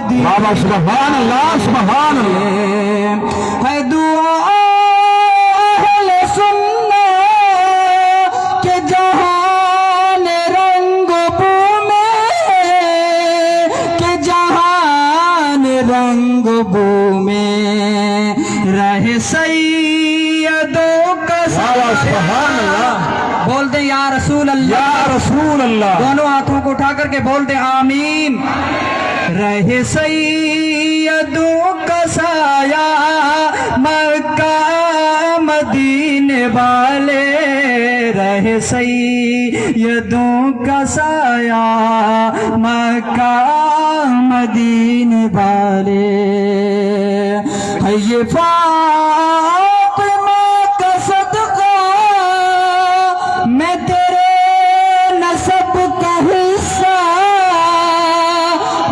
مدینے بابا سبحان اللہ سبحان اللہ ہے دعا اہل سنت کہ جہان رنگ بو میں کہ جہان رنگ بو میں رہے سیدوں کا بابا سبحان اللہ بول دیں یا رسول یا اللہ رسول اللہ دونوں ہاتھوں کو اٹھا کر کے بول دیں آمین رہے سیدوں کا سایہ مکہ مدینے والے رہے سیدوں کا سایہ مکہ مدینے والے ہے یہ فاطمہ کا صدقہ میں تیرے نسب کا حصہ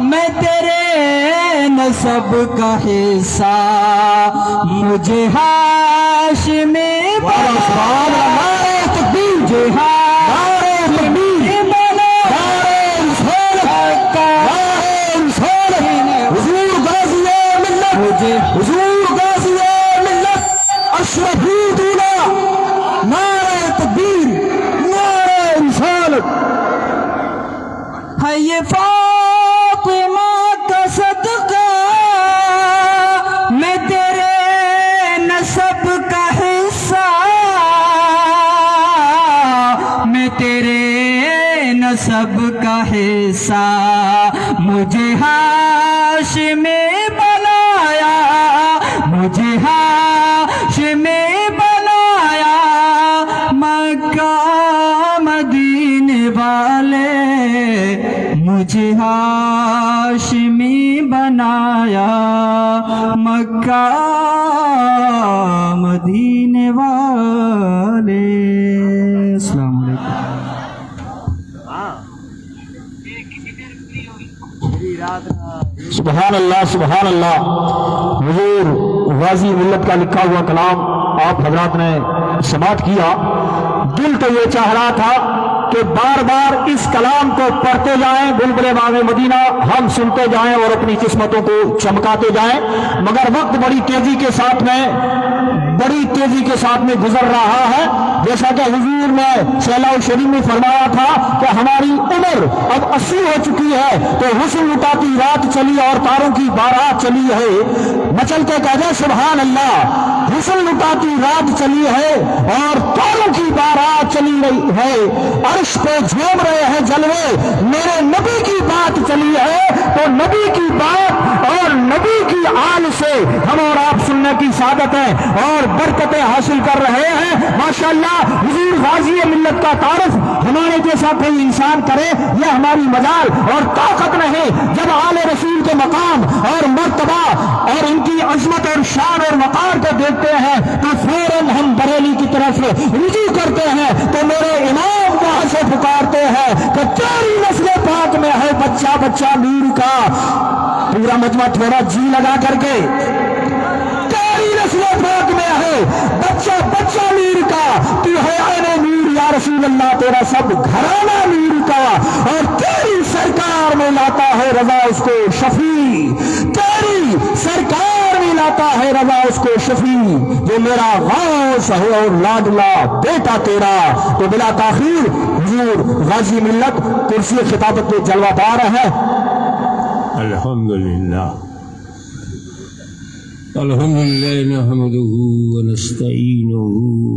میں تیرے نسب کا حصہ مجھے ہاشمی بابا سبحان اللہ تکبیر مجھے ہاشمی بنا حضور غازی ملت مجھے حضور غازی ملت اشرفی دولا نعرہ تکبیر نعرہ رسالت ہے یہ فاطمہ کا صدقہ میں تیرے نسب کا حصہ میں تیرے نسب کا حصہ مجھے ہاشمی بنایا مجھے ہاشمی بنایا مکہ مدینے والے مجھے ہاشمی بنایا مکہ مدینے والے السلام علیکم سبحان اللہ سبحان اللہ حضور غازی ملت کا لکھا ہوا کلام آپ حضرات نے سماعت کیا دل تو یہ چاہ رہا تھا کہ بار بار اس کلام کو پڑھتے جائیں بلبل باغ مدینہ ہم سنتے جائیں اور اپنی قسمتوں کو چمکاتے جائیں مگر وقت بڑی تیزی کے ساتھ میں گزر رہا ہے جیسا کہ حضور نے سیلہ شریف میں فرمایا تھا کہ ہماری عمر اب 80 ہو چکی ہے تو حسن لٹاتی رات چلی اور تاروں کی بارات چلی ہے مچل کے کہہ سبحان اللہ حسن لٹاتی رات چلی ہے اور تاروں کی بارات چلی رہی ہے عرش پہ جھوم رہے ہیں جلوے میرے نبی کی بات چلی ہے تو نبی کی بات اور نبی کی آل سے ہم اور آپ سننے کی سعادت ہے اور برکتیں حاصل کر رہے ہیں ماشاءاللہ حضور غازی ملت کا تعارف ہمارے جیسا کوئی انسان کرے یہ ہماری مجال اور طاقت نہیں جب آل رسول کے مقام اور مرتبہ اور ان کی عظمت اور شان اور وقار کو دیکھتے ہیں تو فوراً ہم بریلی کی طرف رجوع کرتے ہیں تو میرے امام وہاں سے پکارتے ہیں کہ تیری نسل پاک میں ہے بچہ بچہ نور کا پورا مجمع تھوڑا جی لگا کر کے تیری نسل پاک میں ہے بچہ بچہ نور کا تو ہے عین نور یا رسول اللہ تیرا سب گھرانہ نور کا اور تیری سرکار میں لاتا ہے رضا اس کو شفیع تیری سرکار میں لاتا ہے رضا اس کو شفیع جو میرا غوث ہے اور لاڈلا بیٹا تیرا تو بلا تاخیر حضور غازی ملت کرسی خطابت میں جلوہ دار ہے الحمدللہ نحمده ونستعینه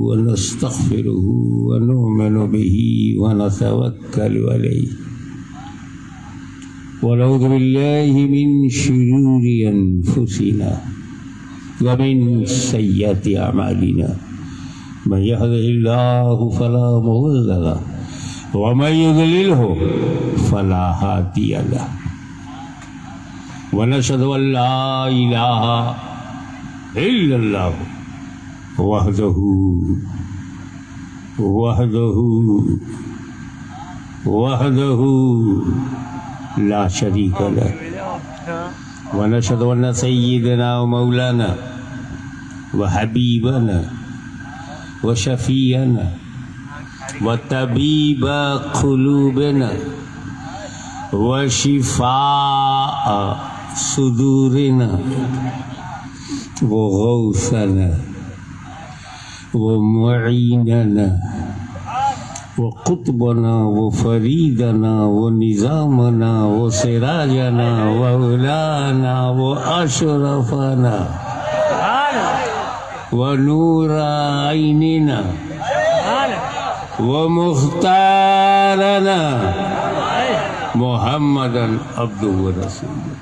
ونستغفره ونؤمن به ونتوکل علیہ ونعوذ باللہ من شرور انفسنا ومن سیئات اعمالنا من يهده الله فلا مضل له ومن يضلله فلا هادي له ونشهد ان لا اله الا الله وحده لا شريك له ونشهد ان سيدنا ومولانا وحبيبنا وشفيعنا وطبيب قلوبنا وشفاء صدورنا وغوثنا ومعيننا وقطبنا وفريدنا ونظامنا وسراجنا وولانا وأشرفنا ونور عيننا ومختارنا محمدا عبده ورسوله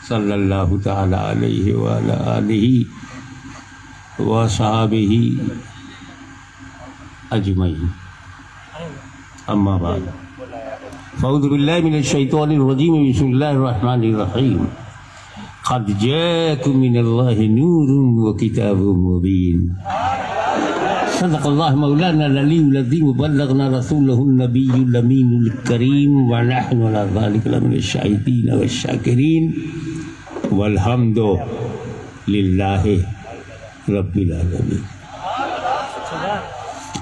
صلى الله تعالى عليه وعلى آله وصحبه أجمعين. أما بعد فأعوذ بالله من الشيطان الرجيم. بسم الله الرحمن الرحيم. قد جاءكم من الله نور وكتاب مبين. صدق الله مولانا العلي العظيم وبلغنا رسوله النبي الأمين الكريم ونحن على ذلك لمن الشاهدين والشاكرين والحمد لله رب العالمين.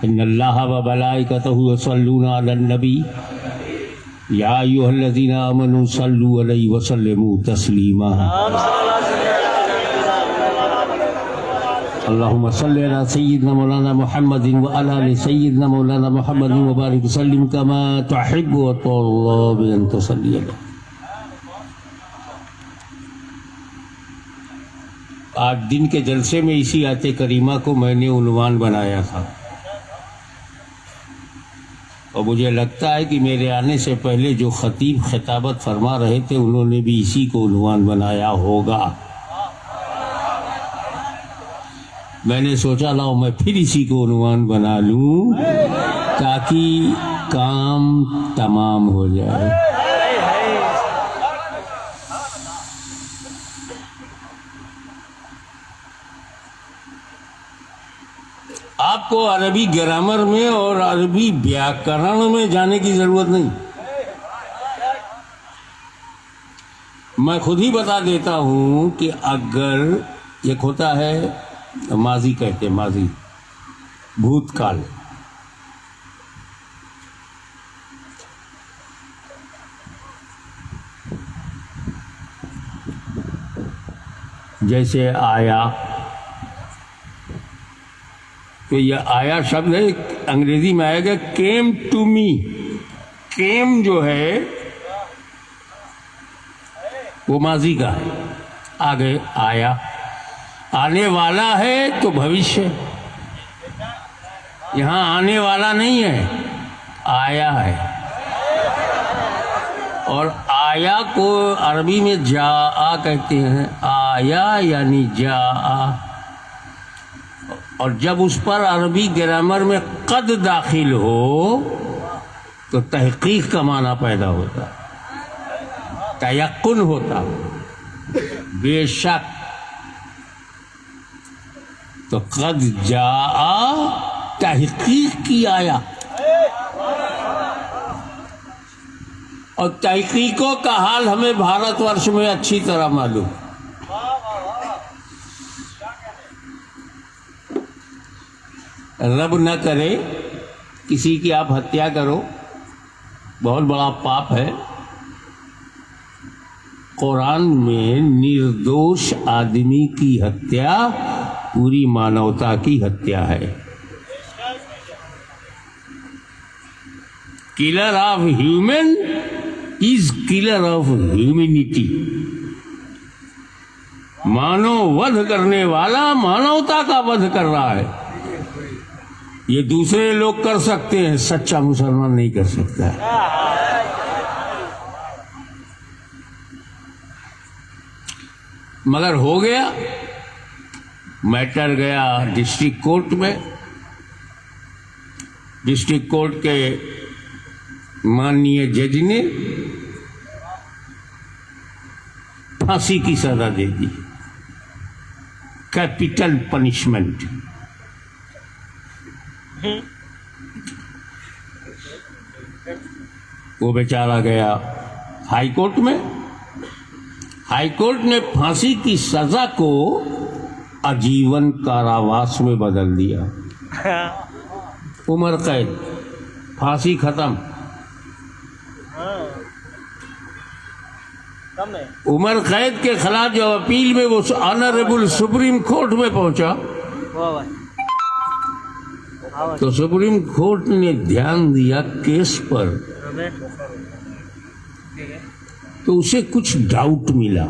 إن الله وملائكته يصلون على النبي يا أيها الذين آمنوا صلوا عليه وسلموا تسليما. اللهم صل على سيدنا مولانا محمد وعلى آل سيدنا مولانا محمد وبارك وسلم كما تحب وترضى بأن تصلي عليه. آج دن کے جلسے میں اسی آیت کریمہ کو میں نے عنوان بنایا تھا، اور مجھے لگتا ہے کہ میرے آنے سے پہلے جو خطیب خطابت فرما رہے تھے انہوں نے بھی اسی کو عنوان بنایا ہوگا. میں نے سوچا لاؤ میں پھر اسی کو عنوان بنا لوں تاکہ کام تمام ہو جائے. آپ کو عربی گرامر میں اور عربی ویاکرن میں جانے کی ضرورت نہیں. میں خود ہی بتا دیتا ہوں کہ اگر ایک ہوتا ہے ماضی کہتے ہیں، ماضی بھوت کال، جیسے آیا، تو یہ آیا شبد ہے انگریزی میں آئے گا کیم ٹو می. کیم جو ہے وہ ماضی کا ہے، آگے آیا. آنے والا ہے تو بھوشیہ، یہاں آنے والا نہیں ہے، آیا ہے. اور آیا کو عربی میں جاء کہتے ہیں. آیا یعنی جاء. اور جب اس پر عربی گرامر میں قد داخل ہو تو تحقیق کا معنی پیدا ہوتا، تیقن ہوتا، بے شک. تو قد جاء تحقیق کی آیا، اور تحقیقوں کا حال ہمیں بھارت ورش میں اچھی طرح معلوم. رب نہ کرے کسی کی آپ ہتیا کرو، بہت بڑا پاپ ہے. قرآن میں نردوش آدمی کی ہتیا پوری مانوتا کی ہتیا ہے. Colour of human is colour of humanity. مانو ودھ کرنے والا مانوتا کا ودھ کر رہا ہے. یہ دوسرے لوگ کر سکتے ہیں، سچا مسلمان نہیں کر سکتا ہے. مگر ہو گیا، میٹر گیا ڈسٹرکٹ کورٹ میں. ڈسٹرکٹ کورٹ کے ماننیے جج نے پھانسی کی سزا دے دی، کیپٹل پنشمنٹ. وہ بیچارہ گیا ہائی کورٹ میں. ہائی کورٹ نے پھانسی کی سزا کو آجیون کاراواس میں بدل دیا. عمر قید، پھانسی ختم. عمر قید کے خلاف جو اپیل میں وہ آنریبل سپریم کورٹ میں پہنچا تو سپریم کورٹ نے دھیان دیا کیس پر تو اسے کچھ ڈاؤٹ ملا.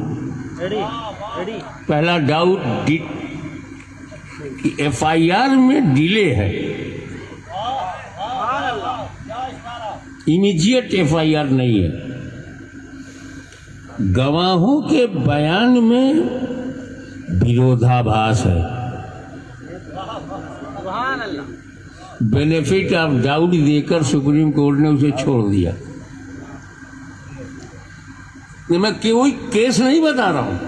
پہلا ڈاؤٹ ایف آئی آر میں ڈیلے ہے, امیجیٹ ایف آئی آر نہیں ہے. گواہوں کے بیان میں ویرودھابھاس ہے. بینیفٹ آف ڈاؤٹ دے کر سپریم کورٹ نے اسے چھوڑ دیا. میں کوئی کیس نہیں بتا رہا ہوں,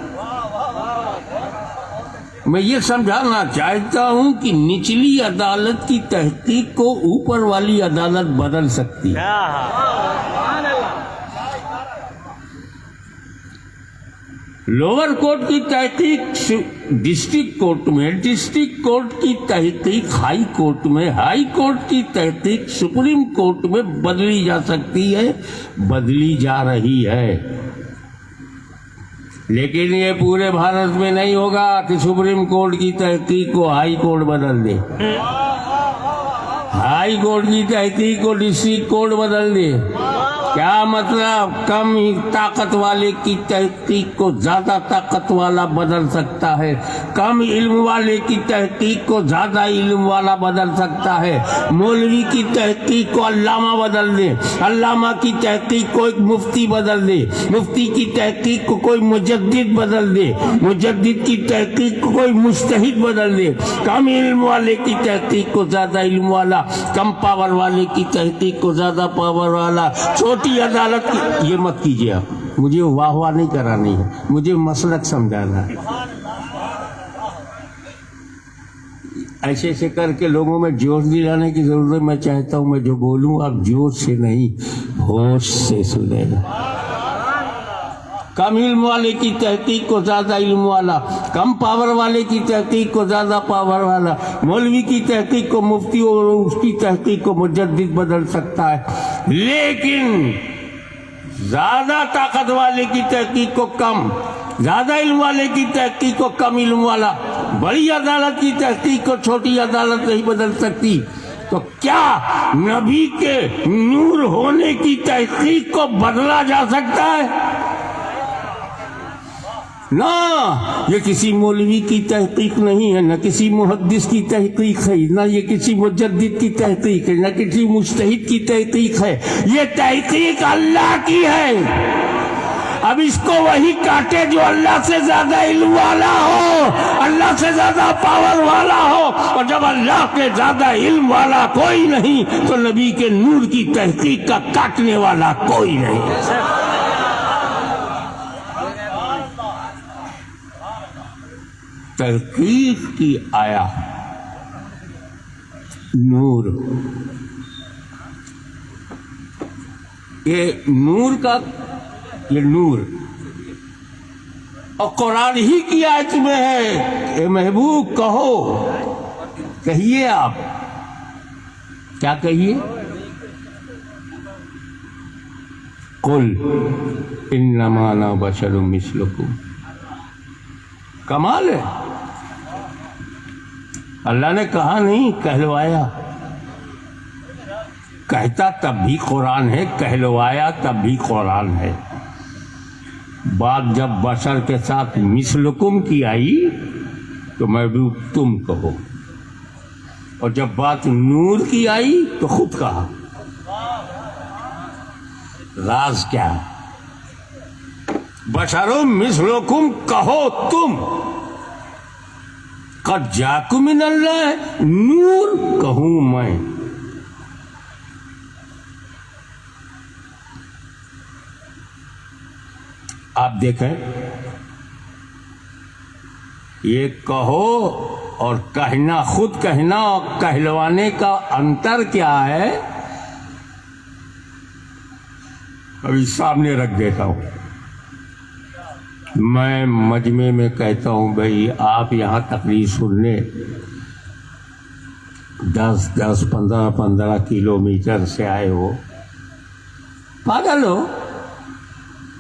میں یہ سمجھانا چاہتا ہوں کہ نچلی عدالت کی تحقیق کو اوپر والی عدالت بدل سکتی ہے. لوور کورٹ کی تحقیق ڈسٹرکٹ کورٹ میں, ڈسٹرکٹ کورٹ کی تحقیق ہائی کورٹ میں, ہائی کورٹ کی تحقیق سپریم کورٹ میں بدلی جا سکتی ہے, بدلی جا رہی ہے. لیکن یہ پورے بھارت میں نہیں ہوگا کہ سپریم کورٹ کی تحقیق کو ہائی کورٹ بدل دے, ہائی کورٹ کی تحقیق کو ڈسٹرکٹ کورٹ بدل دے. کیا مطلب؟ کم طاقت والے کی تحقیق کو زیادہ طاقت والا بدل سکتا ہے, کم علم والے کی تحقیق کو زیادہ علم والا بدل سکتا ہے. مولوی کی تحقیق کو علامہ بدل دے, علامہ کی تحقیق کو ایک مفتی بدل دے, مفتی کی تحقیق کو کوئی مجدد بدل دے, مجدد کی تحقیق کو کوئی مجتہد بدل دے. کم علم والے کی تحقیق کو زیادہ علم والا, کم پاور والے کی تحقیق کو زیادہ پاور والا. چھوٹی عدالت کی یہ مت کیجیے آپ, مجھے واہ واہ نہیں کرانی ہے, مجھے مسلک سمجھانا ہے. ایسے ایسے کر کے لوگوں میں جوش دلانے کی ضرورت. میں چاہتا ہوں میں جو بولوں آپ جوش سے نہیں ہوش سے سنیں. کم علم والے کی تحقیق کو زیادہ علم والا, کم پاور والے کی تحقیق کو زیادہ پاور والا, مولوی کی تحقیق کو مفتی اور اس کی تحقیق کو مجدد بدل سکتا ہے. لیکن زیادہ طاقت والے کی تحقیق کو کم, زیادہ علم والے کی تحقیق کو کم علم والا, بڑی عدالت کی تحقیق کو چھوٹی عدالت نہیں بدل سکتی. تو کیا نبی کے نور ہونے کی تحقیق کو بدلا جا سکتا ہے؟ نہ, یہ کسی مولوی کی تحقیق نہیں ہے, نہ کسی محدث کی تحقیق ہے, نہ یہ کسی مجدد کی تحقیق ہے, نہ کسی مجتہد کی تحقیق ہے. یہ تحقیق اللہ کی ہے. اب اس کو وہی کاٹے جو اللہ سے زیادہ علم والا ہو, اللہ سے زیادہ پاور والا ہو. اور جب اللہ کے زیادہ علم والا کوئی نہیں تو نبی کے نور کی تحقیق کا کاٹنے والا کوئی نہیں. تحقیق کی آیا نور, یہ نور کا یہ نور اور قرآن ہی کی آیت میں ہے. اے محبوب کہو, کہیے, آپ کیا کہیے؟ قل انما انا بشر مثلکم. کمال ہے, اللہ نے کہا نہیں, کہلوایا. کہتا تب بھی قرآن ہے, کہلوایا تب بھی قرآن ہے. بات جب بشر کے ساتھ مثلکم کی آئی تو محبوب تم کہو, اور جب بات نور کی آئی تو خود کہا. راز کیا ہے؟ بشرم مثلکم کہو تم, قد جاکم من اللہ نور کہوں میں. آپ دیکھیں یہ کہو اور کہنا, خود کہنا اور کہلوانے کا انتر کیا ہے, ابھی سامنے رکھ دیتا ہوں. میں مجمع میں کہتا ہوں بھائی آپ یہاں تقریر سننے 10 15 کلومیٹر سے آئے ہو, پاگل ہو.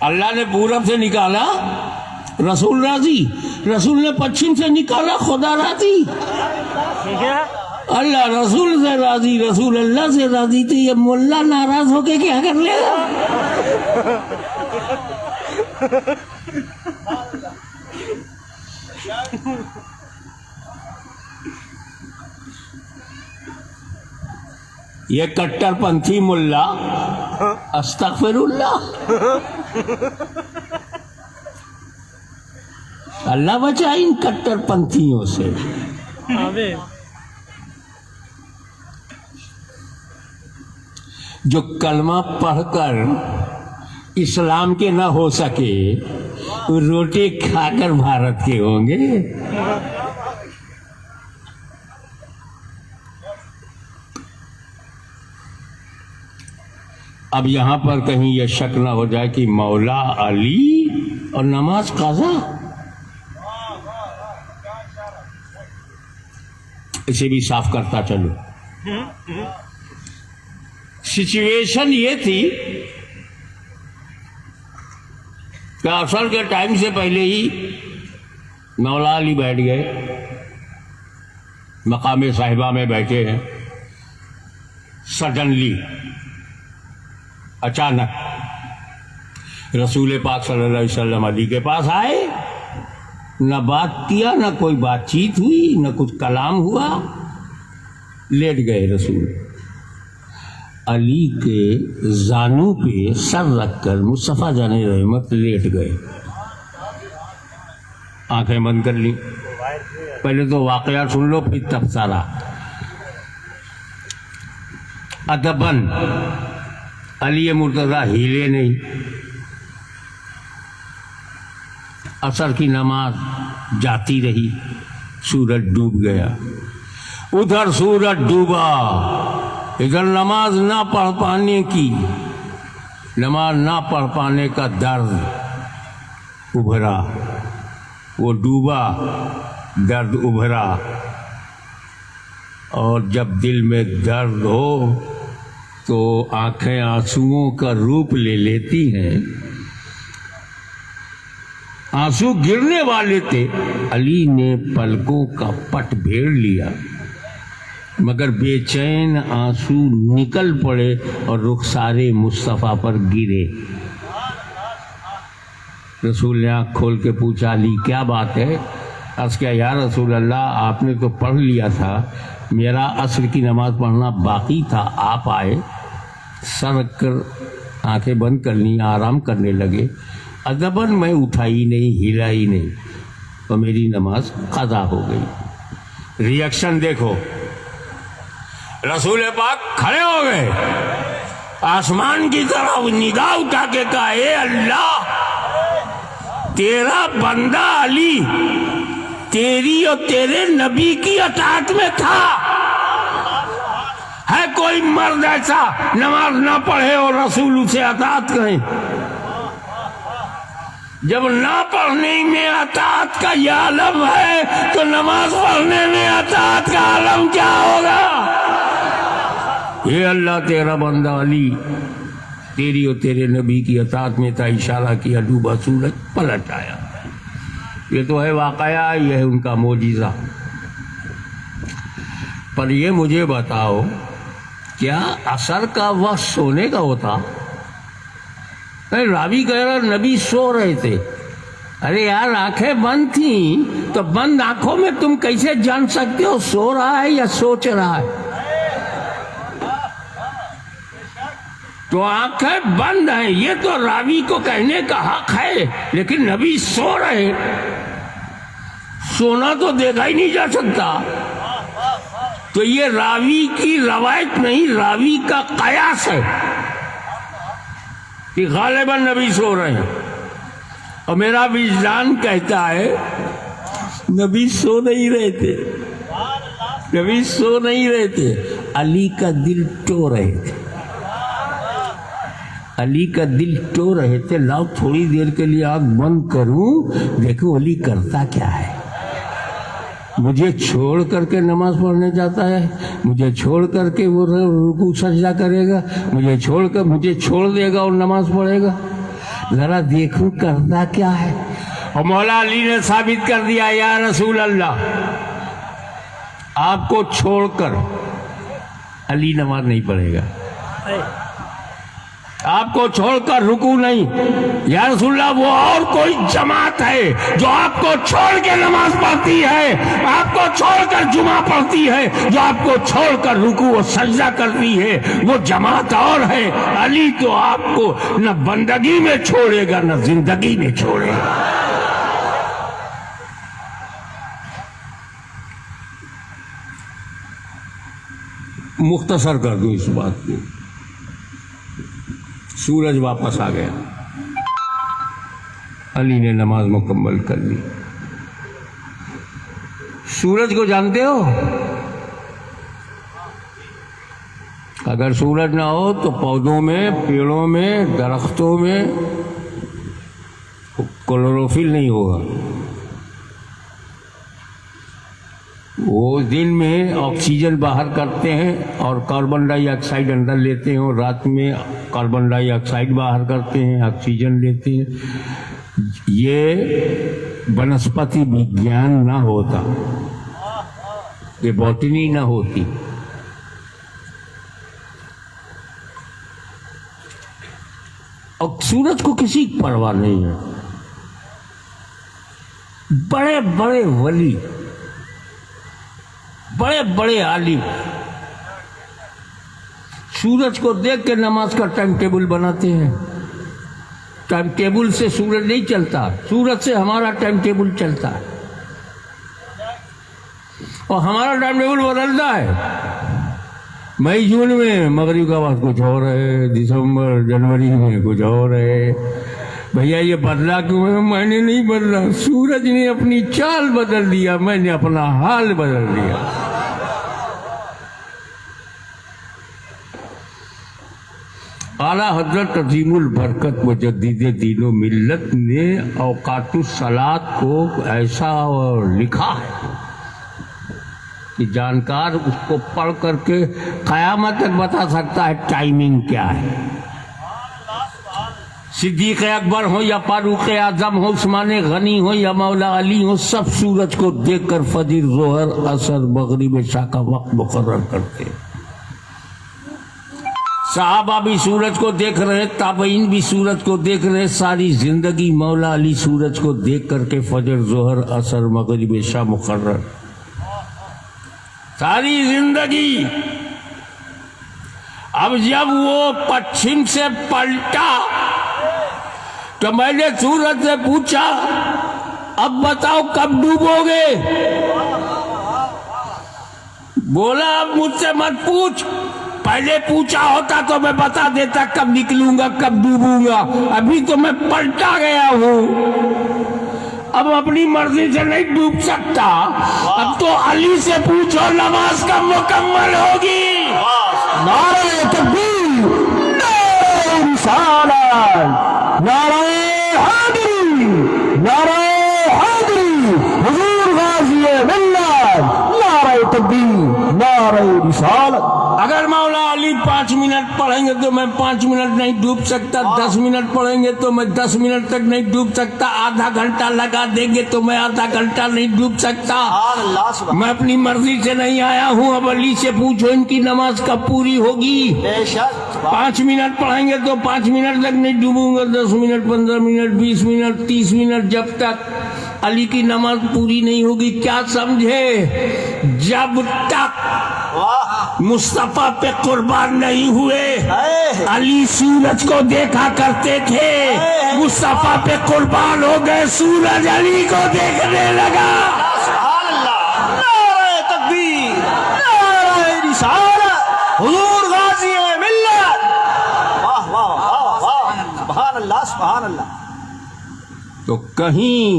اللہ نے پورب سے نکالا رسول راضی، رسول نے پچھم سے نکالا خدا راضی. اللہ رسول سے راضی، رسول اللہ سے راضی، تو یہ ملا ناراض ہو کے کیا کر لے گا؟ یہ کٹر پنتھی ملا استغفر اللہ. اللہ بچائے ان کٹر پنتھیوں سے. جو کلمہ پڑھ کر اسلام کے نہ ہو سکے روٹی کھا کر بھارت کے ہوں گے. اب یہاں پر کہیں یہ شک نہ ہو جائے کہ مولا علی اور نماز قضا، اسے بھی صاف کرتا چلو. سچویشن یہ تھی کہ اصل کے ٹائم سے پہلے ہی مولا علی بیٹھ گئے، مقام صاحبہ میں بیٹھے ہیں. سڈنلی اچانک رسول پاک صلی اللہ علیہ وسلم علی کے پاس آئے، نہ بات کیا، نہ کوئی بات چیت ہوئی، نہ کچھ کلام ہوا، لیٹ گئے. رسول علی کے زانوں پہ سر رکھ کر مصطفیٰ جان رحمت لیٹ گئے، آنکھیں بند کر لی. پہلے تو واقعہ سن لو پھر تبصرہ. ادبن علی مرتضیٰ ہیلے نہیں. عصر کی نماز جاتی رہی، سورج ڈوب گیا. ادھر سورج ڈوبا، ادھر نماز نہ پڑھ پانے کی، نماز نہ پڑھ پانے کا درد ابھرا. وہ ڈوبا، درد ابھرا. اور جب دل میں درد ہو تو آنکھیں آنسوؤں کا روپ لے لیتی ہیں. آنسو گرنے والے تھے. علی نے پلکوں کا پٹ بھیڑ لیا، مگر بے چین آنسو نکل پڑے اور رخسار مصطفیٰ پر گرے. رسول نے آنکھ کھول کے پوچھا علی کیا بات ہے؟ عرض کیا یا رسول اللہ آپ نے تو پڑھ لیا تھا، میرا عصر کی نماز پڑھنا باقی تھا، آپ آئے، سر رکھ کر آنکھیں بند کر لی، آرام کرنے لگے. ادباً میں اٹھائی نہیں، ہلا ہی نہیں، تو میری نماز قضا ہو گئی. ریئیکشن دیکھو، رسول پاک کھڑے ہو گئے، آسمان کی طرف نگاہ اٹھا کے کہا اے اللہ، تیرا بندہ علی تیری اور تیرے نبی کی اطاعت میں تھا. ہے کوئی مرد ایسا نماز نہ پڑھے اور رسول اسے اطاعت کہیں؟ جب نہ پڑھنے میں اطاعت کا یہ عالم ہے تو نماز پڑھنے میں اطاعت کا عالم کیا ہوگا؟ یہ اللہ تیرا بندہ علی تیری اور تیرے نبی کی اطاعت میں تھا. اشارہ کیا، ڈوبا سورج پلٹ آیا. یہ تو ہے واقعہ، یہ ہے ان کا معجزہ. پر یہ مجھے بتاؤ، کیا عصر کا وقت سونے کا ہوتا؟ راوی کہہ رہا نبی سو رہے تھے. ارے یار آنکھیں بند تھیں تو بند آنکھوں میں تم کیسے جان سکتے ہو سو رہا ہے یا سوچ رہا ہے؟ تو آنکھیں بند ہیں، یہ تو راوی کو کہنے کا حق ہے، لیکن نبی سو رہے. سونا تو دیکھا ہی نہیں جا سکتا. تو یہ راوی کی روایت نہیں، راوی کا قیاس ہے کہ غالباً نبی سو رہے ہیں. اور میرا وجدان کہتا ہے نبی سو نہیں رہے تھے، نبی سو نہیں رہے تھے، علی کا دل ٹو رہے تھے. علی کا دل ٹو رہے تھے. لاؤ تھوڑی دیر کے لیے آنکھ بند کروں، دیکھو علی کرتا کیا ہے. مجھے چھوڑ کر کے نماز پڑھنے جاتا ہے، مجھے چھوڑ کر کے وہ رکوع سجدہ کرے گا، مجھے چھوڑ دے گا اور نماز پڑھے گا. ذرا دیکھو کرتا کیا ہے. اور مولا علی نے ثابت کر دیا یا رسول اللہ آپ کو چھوڑ کر علی نماز نہیں پڑھے گا, آپ کو چھوڑ کر رکوع نہیں. یا رسول اللہ وہ اور کوئی جماعت ہے جو آپ کو چھوڑ کے نماز پڑھتی ہے, آپ کو چھوڑ کر جمعہ پڑھتی ہے, جو آپ کو چھوڑ کر رکوع و سجدہ کرتی ہے, وہ جماعت اور ہے. علی تو آپ کو نہ بندگی میں چھوڑے گا نہ زندگی میں چھوڑے گا. مختصر کر دوں اس بات کو. سورج واپس آ گیا, علی نے نماز مکمل کر لی. سورج کو جانتے ہو؟ اگر سورج نہ ہو تو پودوں میں, پیڑوں میں, درختوں میں کلوروفل نہیں ہوگا. وہ دن میں آکسیجن باہر کرتے ہیں اور کاربن ڈائی آکسائڈ اندر لیتے ہیں, اور رات میں کاربن ڈائی آکسائڈ باہر کرتے ہیں, آکسیجن لیتے ہیں. یہ بنسپتی وگیان نہ ہوتا, یہ باٹنی نہ ہوتی. اور سورج کو کسی کی پرواہ نہیں ہے. بڑے بڑے ولی, بڑے بڑے عالم سورج کو دیکھ کے نماز کا ٹائم ٹیبل بناتے ہیں. ٹائم ٹیبل سے سورج نہیں چلتا, سورج سے ہمارا ٹائم ٹیبل چلتا ہے. اور ہمارا ٹائم ٹیبل بدلتا ہے. مئی جون میں مغرب کا وقت کچھ اور ہے, دسمبر جنوری میں کچھ اور ہے. بھیا یہ بدلا کیوں ہے؟ میں نے نہیں بدلا, سورج نے اپنی چال بدل دیا, میں نے اپنا حال بدل دیا. اعلیٰ حضرت عظیم البرکت مجدد دین و ملت نے اوقات الصلاۃ کو ایسا لکھا ہے کہ جانکار اس کو پڑھ کر کے قیامت تک بتا سکتا ہے ٹائمنگ کیا ہے. صدیق اکبر ہو یا فاروق اعظم ہو, عثمان غنی ہو یا مولا علی ہو, سب سورج کو دیکھ کر فجر, ظہر, عصر, مغرب, عشاء کا وقت مقرر کرتے. صحابہ بھی سورج کو دیکھ رہے, تابعین بھی سورج کو دیکھ رہے. ساری زندگی مولا علی سورج کو دیکھ کر کے فجر, ظہر, عصر, مغرب, عشاء مقرر. ساری زندگی. اب جب وہ پچھم سے پلٹا تو میں نے سورج سے پوچھا اب بتاؤ کب ڈوبو گے؟ بولا اب مجھ سے مت پوچھ, پہلے پوچھا ہوتا تو میں بتا دیتا کب نکلوں گا کب ڈوبوں گا. ابھی تو میں پلٹا گیا ہوں, اب اپنی مرضی سے نہیں ڈوب سکتا. اب تو علی سے پوچھو نماز کب مکمل ہوگی. نعرہ تکبیر, نعرہ رسالت, نعرہ حیدری, نعرہ حیدری, حضور غازی ملت, نعرہ تکبیر, نعرہ رسالت. اگر مولا علی 5 منٹ پڑھیں گے تو میں 5 منٹ نہیں ڈوب سکتا, 10 منٹ پڑھیں گے تو میں 10 منٹ تک نہیں ڈوب سکتا, آدھا گھنٹہ لگا دیں گے تو میں آدھا گھنٹہ نہیں ڈوب سکتا. میں اپنی مرضی سے نہیں آیا ہوں. اب علی سے پوچھو ان کی نماز کب پوری ہوگی. 5 منٹ پڑھیں گے تو 5 منٹ تک نہیں ڈوبوں گا, 10 منٹ, 15 منٹ, 20 منٹ, 30 منٹ, جب تک علی کی نماز پوری نہیں ہوگی. کیا سمجھے؟ جب تک مصطفیٰ پہ قربان نہیں ہوئے. علی سورج کو دیکھا کرتے تھے, مصطفیٰ پہ قربان ہو گئے, سورج علی کو دیکھنے لگا. نعرہ تکبیر, نعرہ رسالت, حضور غازی ملت. واہ واہ واہ واہ, سبحان اللہ سبحان اللہ. تو کہیں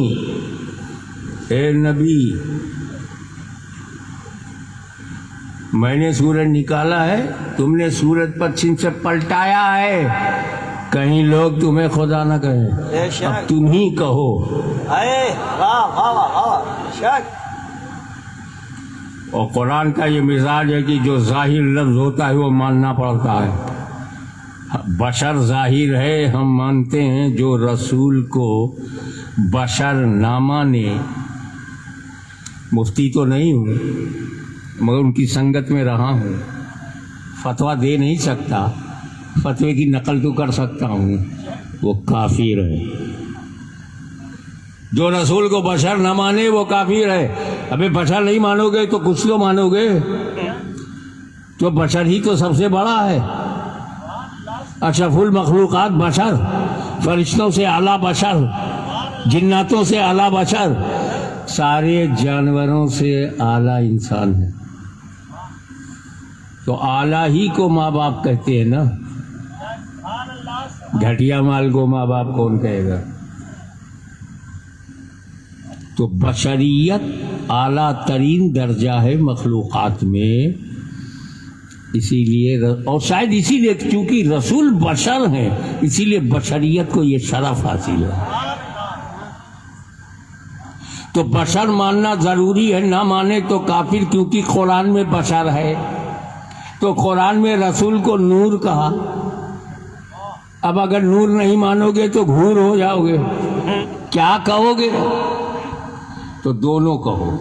اے نبی میں نے سورج نکالا ہے, تم نے سورج پچھم سے پلٹایا ہے, کہیں لوگ تمہیں خدا نہ کہیں, اب تم ہی کہو. اور قرآن کا یہ مزاج ہے کہ جو ظاہر لفظ ہوتا ہے وہ ماننا پڑتا ہے. بشر ظاہر ہے، ہم مانتے ہیں جو رسول کو بشر نہ مانے، مفتی تو نہیں ہوں مگر ان کی سنگت میں رہا ہوں، فتویٰ دے نہیں سکتا، فتوے کی نقل تو کر سکتا ہوں، وہ کافر ہے۔ جو رسول کو بشر نہ مانے وہ کافر ہے۔ ابے بشر نہیں مانو گے تو کچھ تو مانو گے، تو بشر ہی تو سب سے بڑا ہے۔ اشرف المخلوقات بشر، فرشتوں سے اعلیٰ بشر، جناتوں سے اعلیٰ بشر، سارے جانوروں سے اعلیٰ انسان ہے۔ تو اعلیٰ ہی کو ماں باپ کہتے ہیں نا، گھٹیا مال کو ماں باپ کون کہے گا؟ تو بشریت اعلیٰ ترین درجہ ہے مخلوقات میں، اسی لیے اور شاید اسی لیے کیونکہ رسول بشر ہیں اسی لیے بشریت کو یہ شرف حاصل ہے۔ تو بشر ماننا ضروری ہے، نہ مانے تو کافر، کیونکہ قرآن میں بشر ہے، تو قرآن میں رسول کو نور کہا۔ اب اگر نور نہیں مانو گے تو گھور ہو جاؤ گے، کیا کہو گے؟ تو دونوں کہو،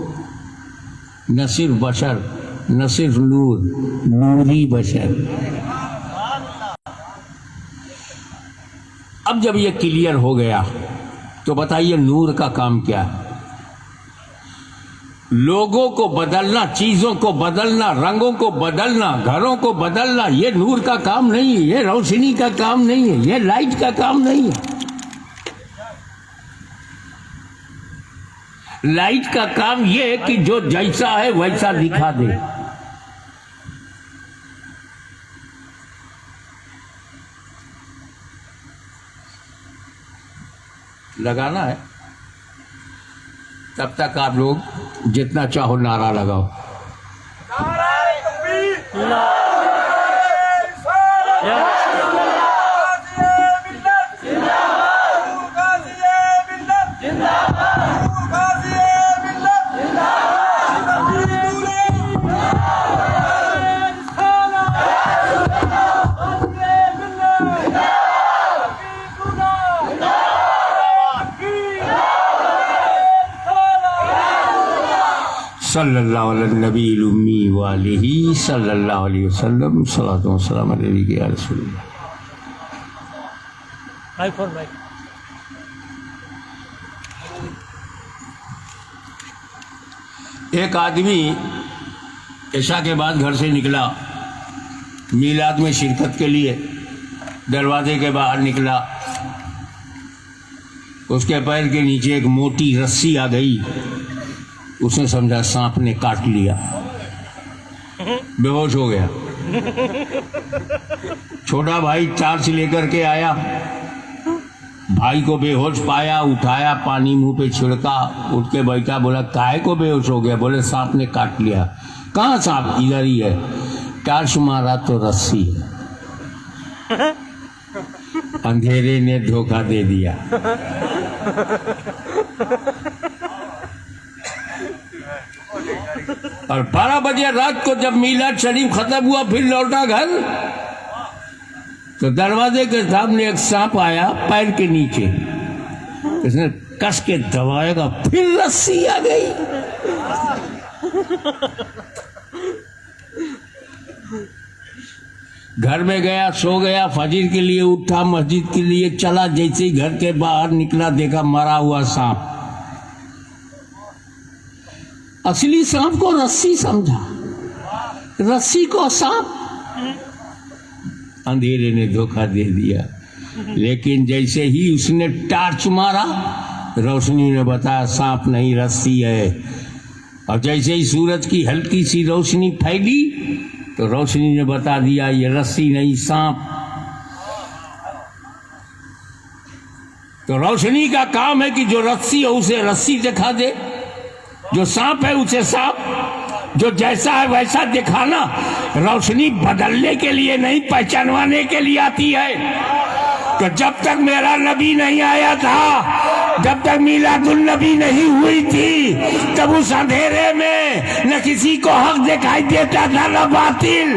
نہ صرف بشر نہ صرف نور، نوری بشر۔ اب جب یہ کلیئر ہو گیا تو بتائیے نور کا کام کیا ہے؟ لوگوں کو بدلنا، چیزوں کو بدلنا، رنگوں کو بدلنا، گھروں کو بدلنا، یہ نور کا کام نہیں ہے، یہ روشنی کا کام نہیں ہے، یہ لائٹ کا کام نہیں ہے۔ لائٹ کا کام یہ ہے کہ جو جیسا ہے ویسا دکھا دے۔ لگانا ہے تب تک آپ لوگ جتنا چاہو نعرہ لگاؤ۔ صلی اللہ علیہ النبی الامی وآلہ صلی اللہ علیہ وسلم، صلاۃ و سلام علیہ یا رسول اللہ۔ ایک آدمی عشاء کے بعد گھر سے نکلا، میلاد میں شرکت کے لیے دروازے کے باہر نکلا، اس کے پیر کے نیچے ایک موٹی رسی آ گئی، اس نے سمجھا سانپ نے کاٹ لیا، بے ہوش ہو گیا۔ چھوٹا بھائی ٹارچ لے کر کے آیا، بھائی کو بے ہوش پایا، اٹھایا، پانی منہ پہ چھڑکا، اٹھ کے بیٹھا، بولا کائے کو بے ہوش ہو گیا؟ بولے سانپ نے کاٹ لیا۔ کہاں سانپ؟ ادھر ہی ہے۔ ٹارچ مارا تو رسی ہے۔ اندھیرے نے دھوکہ دے دیا۔ اور 12 بجے رات کو جب میلاد شریف ختم ہوا پھر لوٹا گھر تو دروازے کے سامنے ایک سانپ آیا پیر کے نیچے، اس نے کس کے دبائے گا، پھر رسی آ گئی۔ گھر میں گیا، سو گیا، فجر کے لیے اٹھا، مسجد کے لیے چلا، جیسے ہی گھر کے باہر نکلا دیکھا مرا ہوا سانپ۔ اصلی سانپ کو رسی سمجھا، رسی کو سانپ۔ اندھیرے نے دھوکہ دے دیا، لیکن جیسے ہی اس نے ٹارچ مارا روشنی نے بتایا سانپ نہیں رسی ہے، اور جیسے ہی سورج کی ہلکی سی روشنی پھیلی تو روشنی نے بتا دیا یہ رسی نہیں سانپ۔ تو روشنی کا کام ہے کہ جو رسی ہے اسے رسی دکھا دے، جو سانپ ہے اسے سانپ، جو جیسا ہے ویسا دکھانا۔ روشنی بدلنے کے لیے نہیں، پہچانوانے کے لیے آتی ہے۔ تو جب تک میرا نبی نہیں آیا تھا، جب تک میلاد النبی نہیں ہوئی تھی، تب اس اندھیرے میں نہ کسی کو حق دکھائی دیتا تھا نہ باطل۔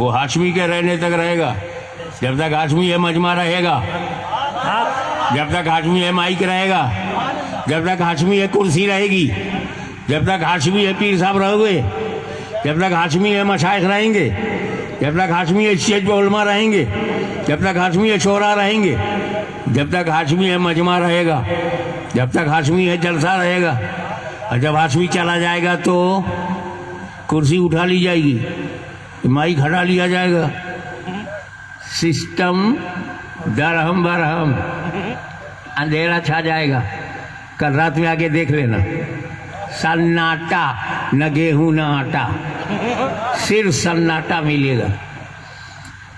وہ ہاشمی کے رہنے تک رہے گا. جب تک ہاشمی ہے مجمع رہے گا, جب تک ہاشمی ہے مائک رہے گا, جب تک ہاشمی ہے کرسی رہے گی, جب تک ہاشمی ہے پیر صاحب رہو گے, جب تک ہاشمی ہے مشائخ رہیں گے, جب تک ہاشمی ہے اسٹیج پہ علماء رہیں گے, جب تک ہاشمی ہے شعراء رہیں گے, جب تک ہاشمی ہے مجمع رہے گا, جب تک ہاشمی ہے جلسہ رہے گا. اور جب ہاشمی چلا جائے گا تو کرسی اٹھا لی جائے گی, مائک ہٹا لیا جائے گا. سسٹم درہم برہم, اندھیرا چھا جائے گا. کل رات میں آگے دیکھ لینا, سناٹا, نہ گیہوں نہ آٹا, صرف سناٹا ملے گا.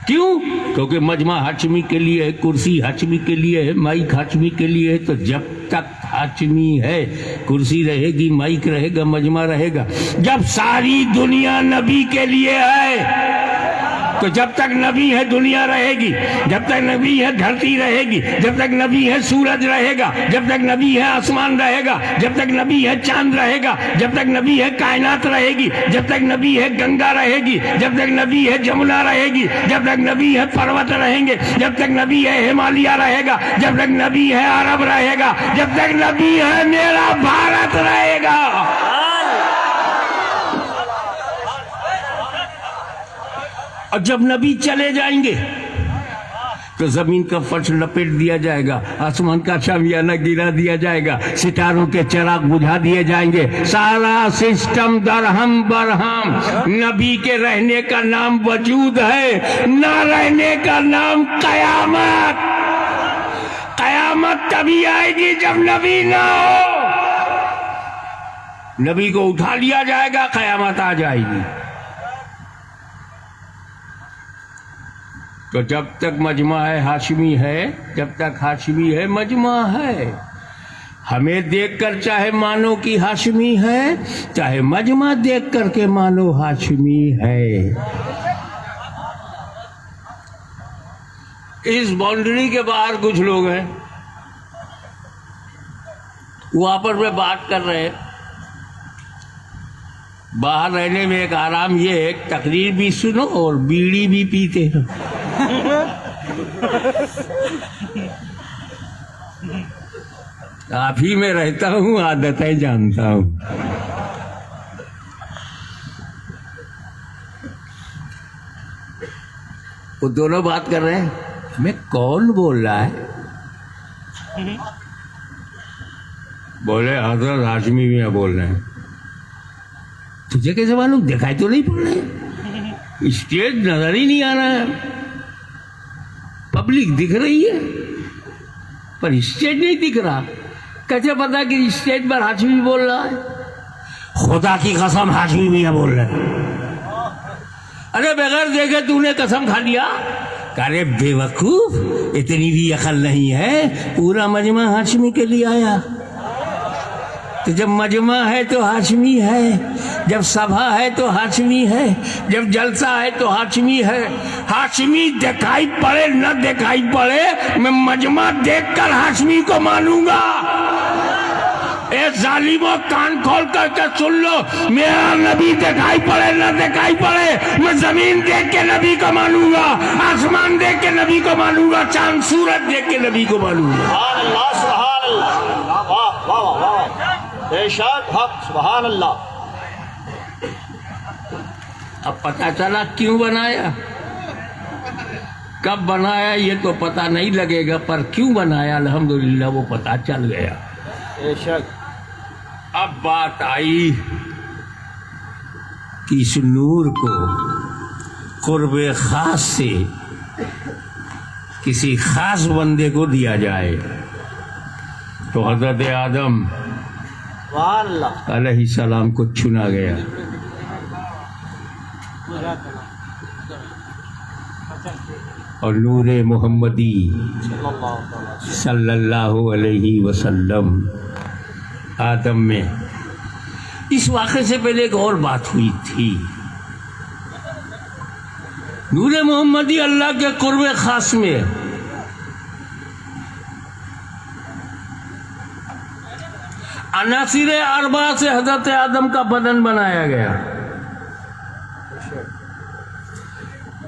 کیوں؟ کیونکہ مجمع ہاشمی کے لیے ہے, کرسی ہاشمی کے لیے ہے, مائک ہاشمی کے لیے ہے. تو جب تک ہاشمی ہے کرسی رہے گی, مائک رہے گا, مجمع رہے گا. جب ساری دنیا نبی کے لیے ہے تو جب تک نبی ہے دنیا رہے گی, جب تک نبی ہے دھرتی رہے گی, جب تک نبی ہے سورج رہے گا, جب تک نبی ہے آسمان رہے گا, جب تک نبی ہے چاند رہے گا, جب تک نبی ہے کائنات رہے گی, جب تک نبی ہے گنگا رہے گی, جب تک نبی ہے جمنا رہے گی, جب تک نبی ہے پروت رہیں گے, جب تک نبی ہے ہمالیہ رہے گا, جب تک نبی ہے عرب رہے گا, جب تک نبی ہے میرا بھارت رہے گا. اور جب نبی چلے جائیں گے تو زمین کا فرش لپیٹ دیا جائے گا, آسمان کا شامیانہ گرا دیا جائے گا, ستاروں کے چراغ بجھا دیے جائیں گے. سارا سسٹم درہم برہم. نبی کے رہنے کا نام وجود ہے, نہ رہنے کا نام قیامت. قیامت تبھی آئے گی جب نبی نہ ہو. نبی کو اٹھا لیا جائے گا, قیامت آ جائے گی. تو جب تک مجمع ہے ہاشمی ہے, جب تک ہاشمی ہے مجمع ہے. ہمیں دیکھ کر چاہے مانو کہ ہاشمی ہے, چاہے مجمع دیکھ کر کے مانو ہاشمی ہے. اس باؤنڈری کے باہر کچھ لوگ ہیں, وہ آپس میں بات کر رہے ہیں. باہر رہنے میں ایک آرام یہ ہے, تقریر بھی سنو اور بیڑی بھی پیتے ہیں. آپ ہی میں رہتا ہوں, عادتیں جانتا ہوں. وہ دونوں بات کر رہے ہیں, ہمیں کون بول رہا ہے؟ بولے حضرت ہاشمی میاں بول رہے ہیں. تجھے کیسے معلوم؟ دکھائی تو نہیں پڑ رہے, اسٹیج نظر ہی نہیں آ رہا ہے. پبلک دکھ رہی ہے پر اسٹیج نہیں دکھ رہا. کیسے پتا کہ اسٹیج پر ہاشمی بول رہا ہے؟ خدا کی قسم ہاشمی میاں بول رہے ہیں. ارے بغیر دیکھے تو نے قسم کھا لیا. ارے بے وقوف, اتنی بھی عقل نہیں ہے. پورا مجمع ہاشمی کے لیے آیا. تو جب مجمع ہے تو ہاشمی ہے, جب سبھا ہے تو ہاشمی ہے, جب جلسہ ہے تو ہاشمی ہے. ہاشمی دکھائی پڑے نہ دکھائی پڑے, میں مجمع دیکھ کر ہاشمی کو مانوں گا. اے ظالموں, کان کھول کر کے سن لو, میرا نبی دکھائی پڑے نہ دکھائی پڑے, میں زمین دیکھ کے نبی کو مانوں گا, آسمان دیکھ کے نبی کو مانوں گا, چاند سورج دیکھ کے نبی کو مانوں گا. سبحان اللہ, سبحان اللہ, واہ واہ واہ, بے شک حق, سبحان اللہ. اب پتہ چلا کیوں بنایا, کب بنایا یہ تو پتہ نہیں لگے گا, پر کیوں بنایا الحمدللہ وہ پتہ چل گیا. بے شک. اب بات آئی کہ اس نور کو قرب خاص سے کسی خاص بندے کو دیا جائے. تو حضرت آدم سبحان اللہ, علیہ السلام کو چنا گیا. اور نور محمدی صلی اللہ علیہ وسلم آدم میں. اس واقعے سے پہلے ایک اور بات ہوئی تھی. نور محمدی اللہ کے قرب خاص میں عناصر اربع سے حضرت آدم کا بدن بنایا گیا.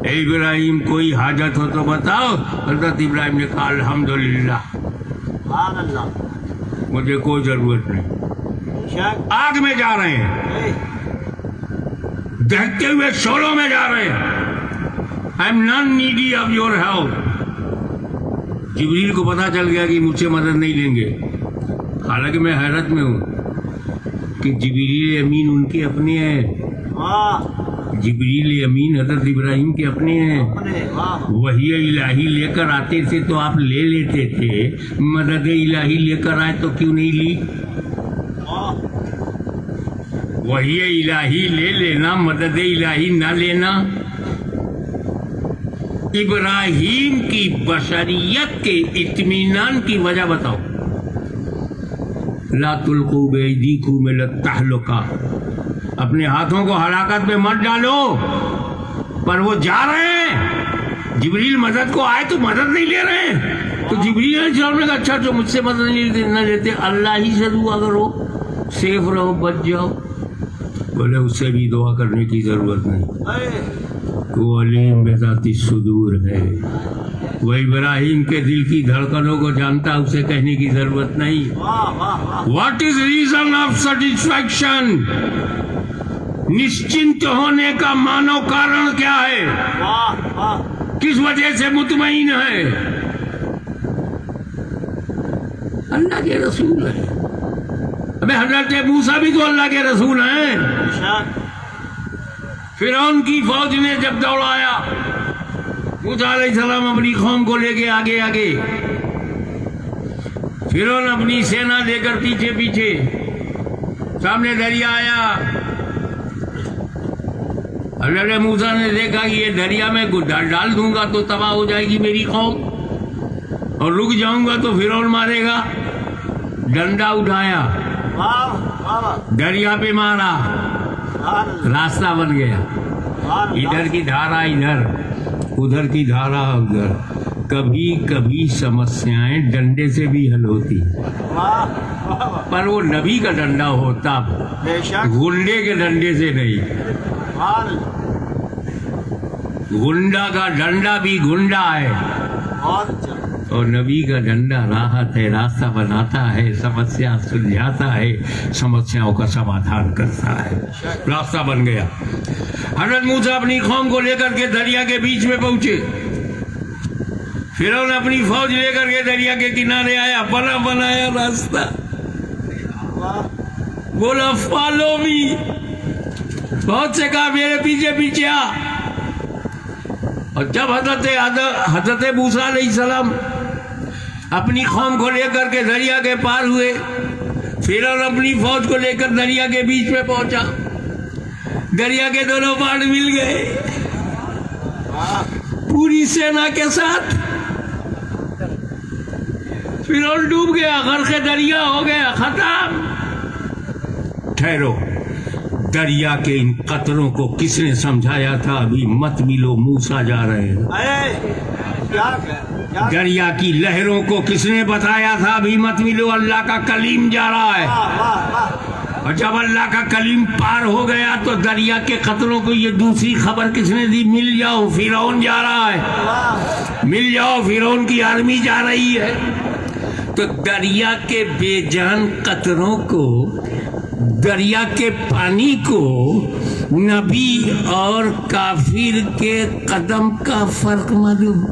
اے ابراہیم کوئی حاجت ہو تو بتاؤ. حضرت ابراہیم نے کہا الحمدللہ سبحان اللہ. مجھے کوئی ضرورت نہیں. شک آگ میں جا رہے ہیں, دہتے ہوئے شولوں میں جا رہے ہیں. I am non needy of your help. Jibreel کو پتا چل گیا کہ مجھ سے مدد نہیں لیں گے. حالانکہ میں حیرت میں ہوں کہ جبریل امین ان کے اپنے ہیں. واہ جبریل امین حضرت ابراہیم کے اپنے ہیں. اپنے واہ وحی الہی لے کر آتے تھے تو آپ لے لیتے تھے, مدد الہی لے کر آئے تو کیوں نہیں لی؟ واہ وحی الہی لے لینا, مدد الہی نہ لینا. ابراہیم کی بشریت کے اطمینان کی وجہ بتاؤ. لا تلقوا بأیدیکم الی التہلکہ, اپنے ہاتھوں کو ہلاکت میں مت ڈالو. پر وہ جا رہے ہیں, جبریل مدد کو آئے تو مدد نہیں لے رہے ہیں. تو جبریل علیہ السلام نے کہا اچھا جو مجھ سے مدد نہ لیتے اللہ ہی سے دعا کرو, سیف رہو, بچ جاؤ. بولے اس سے بھی دعا کرنے کی ضرورت نہیں, وہ علیم بذات الصدور ہے, وہ ابراہیم کے دل کی دھڑکنوں کو جانتا, اسے کہنے کی ضرورت نہیں. What is reason of satisfaction, نشچنت ہونے کا مانو کارن کیا ہے, کس وجہ سے مطمئن ہے؟ اللہ کے رسول ہے. ابے حضرت موسیٰ بھی تو اللہ کے رسول ہیں. فرعون کی فوج نے جب دوڑایا, موسیٰ علیہ السلام اپنی قوم کو لے کے آگے آگے, فرعون اپنی سینا لے کر پیچھے پیچھے, سامنے دریا آیا. حضرت موسیٰ نے دیکھا کہ یہ دریا میں ڈال دوں گا تو تباہ ہو جائے گی میری قوم, اور رک جاؤں گا تو فرعون مارے گا. ڈنڈا اٹھایا, دریا پہ مارا, راستہ بن گیا. ادھر کی دھارا ادھر, ادھر کی دھارا ادھر. کبھی کبھی سمسیایں ڈنڈے سے بھی حل ہوتی, پر وہ نبی کا ڈنڈا ہوتا, گنڈے کے ڈنڈے سے نہیں. گنڈا کا ڈنڈا بھی گنڈا ہے, اور نبی کا ڈنڈا راحت ہے, راستہ بناتا ہے, سمسیا سلجھاتا ہے, سمسیاؤں کا سمادھان کرتا ہے. راستہ بن گیا. حضرت موسیٰ اپنی قوم کو لے کر کے دریا کے بیچ میں پہنچے. فرعون اپنی فوج لے کر کے دریا کے کنارے آیا, بنایا راستہ, بولا فالو می. بہت سے کہا میرے پیچھے پیچھے آ. اور جب حضرت موسیٰ علیہ السلام اپنی قوم کو لے کر کے دریا کے پار ہوئے, فرعون اپنی فوج کو لے کر دریا کے بیچ میں پہنچا. دریا کے دونوں پار مل گئے پوری سینا کے ساتھ. فرعون ڈوب گیا, غرق دریا ہو گیا, ختم. ٹھہرو, دریا کے ان قطروں کو کس نے سمجھایا تھا ابھی مت ملو, موسیٰ جا رہے ہیں. دریا کی لہروں کو کس نے بتایا تھا ابھی مت ملو, اللہ کا کلیم جا رہا ہے. اور جب اللہ کا کلیم پار ہو گیا تو دریا کے قطروں کو یہ دوسری خبر کس نے دی, مل جاؤ فرعون جا رہا ہے, مل جاؤ فرعون کی آرمی جا رہی ہے. تو دریا کے بے جان قطروں کو, دریا کے پانی کو نبی اور کافر کے قدم کا فرق معلوم.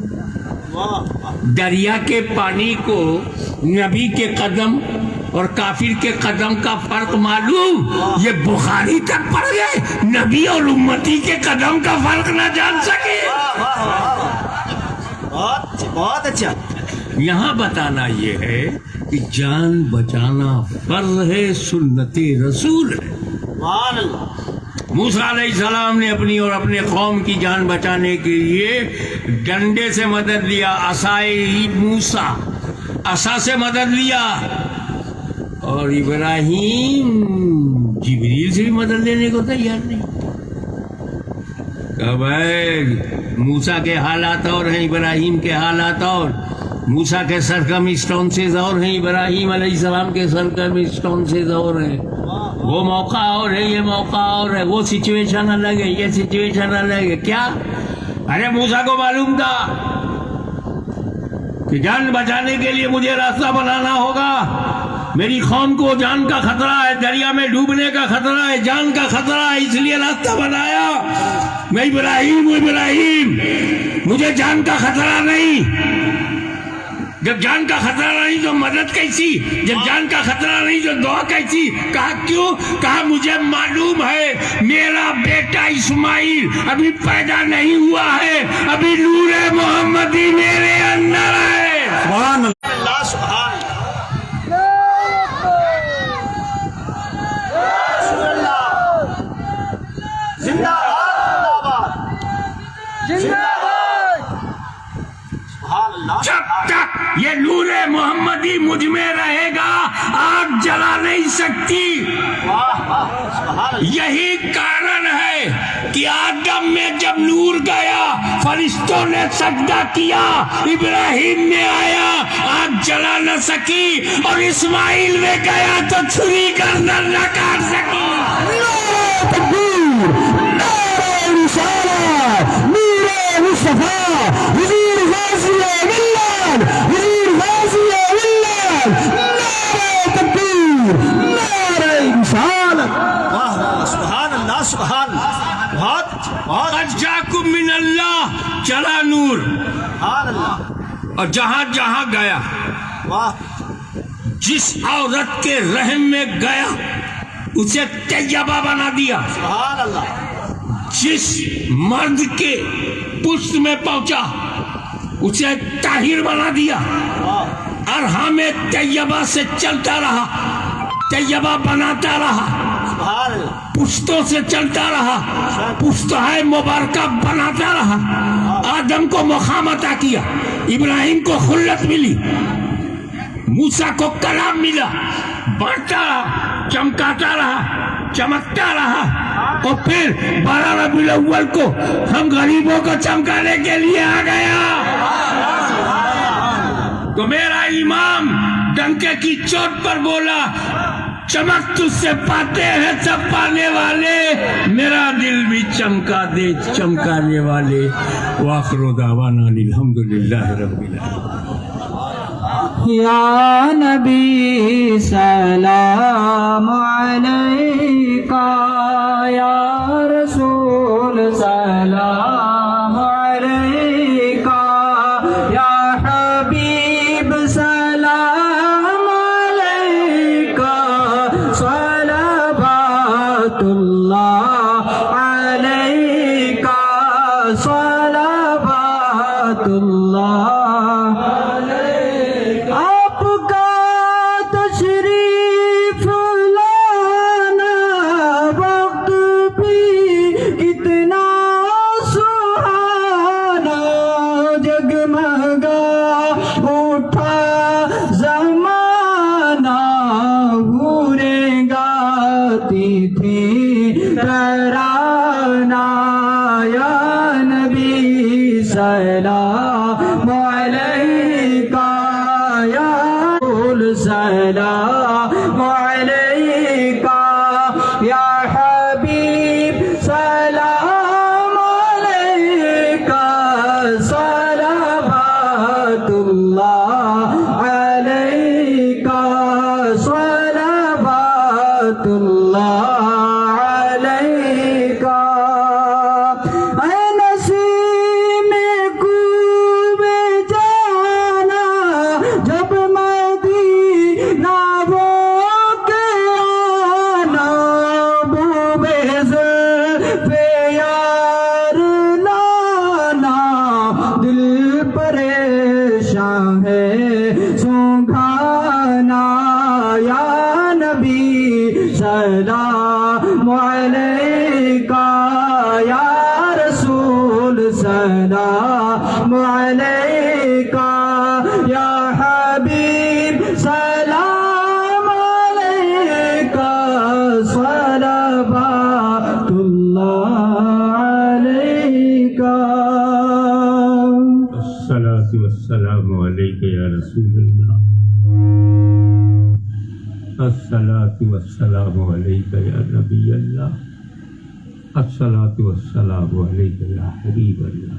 دریا کے پانی کو نبی کے قدم اور کافر کے قدم کا فرق معلوم. یہ بخاری تک پڑھ گئے, نبی اور امتی کے قدم کا فرق نہ جان سکے. بہت اچھا. یہاں بتانا یہ ہے کہ جان بچانا فرض ہے, سنت رسول ہے. موسیٰ علیہ السلام نے اپنی اور اپنے قوم کی جان بچانے کے لیے ڈنڈے سے مدد لیا, عصائے موسیٰ, عصا سے مدد لیا. اور ابراہیم جبریل سے بھی مدد لینے کو تیار نہیں. کہ بھائی موسیٰ کے حالات اور ہیں, ابراہیم کے حالات اور. موسیٰ کے سرکم اسٹونسز اور ہیں, ابراہیم علیہ السلام کے سرکم اسٹونسز اور ہیں. وہ موقع اور ہے, یہ موقع اور ہے. وہ سچویشن الگ ہے, یہ سچویشن الگ ہے. کیا ارے موسیٰ کو معلوم تھا کہ جان بچانے کے لیے مجھے راستہ بنانا ہوگا، میری قوم کو جان کا خطرہ ہے، دریا میں ڈوبنے کا خطرہ ہے، جان کا خطرہ ہے، اس لیے راستہ بنایا۔ میں ابراہیم مجھے جان کا خطرہ نہیں۔ جب جان کا خطرہ نہیں تو مدد کیسی؟ جب جان کا خطرہ نہیں تو دعا کیسی؟ کہا کیوں؟ کہا مجھے معلوم ہے میرا بیٹا اسماعیل ابھی پیدا نہیں ہوا ہے، ابھی نور محمدی میرے اندر ہے۔ سبحان اللہ، سبحان اللہ، زندہ باد، سبحان اللہ۔ جب تک یہ نور محمدی مجھ میں رہے گا آگ جلا نہیں سکتی۔ سبحان اللہ، یہی کارن ہے کہ آدم میں جب نور گیا فرشتوں نے سجدہ کیا، ابراہیم میں آیا آگ جلا نہ سکی، اور اسماعیل میں گیا تو چھری گردن نہ کاٹ سکی۔ نعرہ تکبیر، نعرہ رسالت، نور مصطفیٰ، حضور غازی ملت، حضور غازی ملت، نعرہ تکبیر، نعرہ رسالت۔ واہ واہ، سبحان اللہ، سبحان اللہ، بہت بہت، قد جاکم من اللہ، چلا نور، سبحان اللہ، اور جہاں جہاں گیا، واہ، جس عورت کے رحم میں گیا اسے طیبہ بنا دیا، سبحان اللہ، جس مرد کے پشت میں پہنچا اسے طاہر بنا دیا، ارحام طیبہ سے چلتا رہا، طیبہ بناتا رہا، سبحان اللہ، پشتوں سے چلتا رہا، پشتہائے مبارکہ بناتا رہا، آدم کو مقام عطا کیا، ابراہیم کو خلت ملی، موسیٰ کو کلام ملا، بڑھتا رہا، چمکاتا رہا، چمکتا رہا، اور پھر 12 ربیع الاول کو ہم غریبوں کو چمکانے کے لیے آ گیا۔ تو میرا امام ڈنکے کی چوٹ پر بولا، چمک تجھ سے پاتے ہیں سب پانے والے، میرا دل بھی چمکا دے چمکانے والے۔ وآخر دعوانا الحمدللہ رب العالمین۔ یا نبی سلام علیکہ، یا رسول سلام علیکہ، یا حبیب سلام علیکہ، صلوات اللہ علیکہ، صلوات اللہ۔ آپ کا تشریف لانا وقت بھی کتنا سہانا، جگمگا اٹھا زمانہ، حوریں گاتی تھی ترانہ، یا نبی سلام علیکہ، یا رسول سلام علیکہ، یا حبیب سلام علیکہ، صلوات اللہ علیکہ، صلوات اللہ علیکہ۔ اے نسیم کوب جانا، جب مدینہ وہ کے آنا، بو بے زلف یار لانا، دل پریشان ہے سنگھانا، یا نبی سلام علیکہ، یا رسول سلام علیکہ، یا حبیب سلام علیکہ، صلوات اللہ علیکہ۔ الصلاة والسلام علیکہ یا رسول اللہ، الصلاة والسلام علیکہ یا نبی اللہ، الصلاة والسلام علیکہ یا حبیب اللہ۔